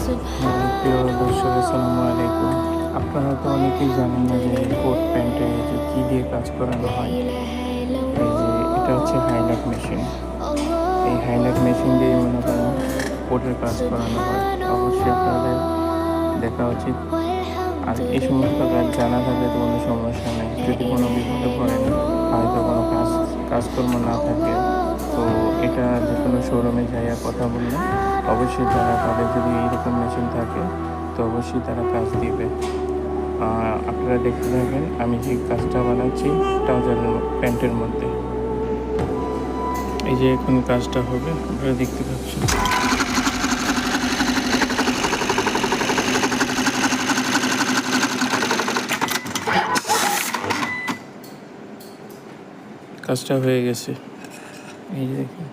প্রিয় দর্শক, আসসালামু আলাইকুম। আপনারা তো অনেকেই জানেন না যে কোট প্যান্টে যে কী দিয়ে কাজ করানো হয়। এই যে এটা হচ্ছে হাইলাইট মেশিন। এই হাইলাইট মেশিন দিয়ে মনে করেন কোটের কাজ করানো হয়। অবশ্যই আপনাদের দেখা উচিত। আর এই সমস্ত কাজ জানা থাকলে তো কোনো সমস্যা নেই। যদি কোনো বিপদে পড়েন, হয়তো কোনো কাজকর্ম না থাকে, তো এটা যে কোনো শোরুমে যাইয়া কথা বললে অবশ্যই তাদের যদি এইরকম মেশিন থাকে তো অবশ্যই তারা কাজ দিবে। আপনারা দেখতে থাকেন আমি যে কাজটা বানাচ্ছি ট্রাউজারের প্যান্টের মধ্যে। এই যে এখন কাজটা হবে, আপনারা দেখতে পাচ্ছেন। কাজটা হয়ে গেছে, এই যে দেখুন।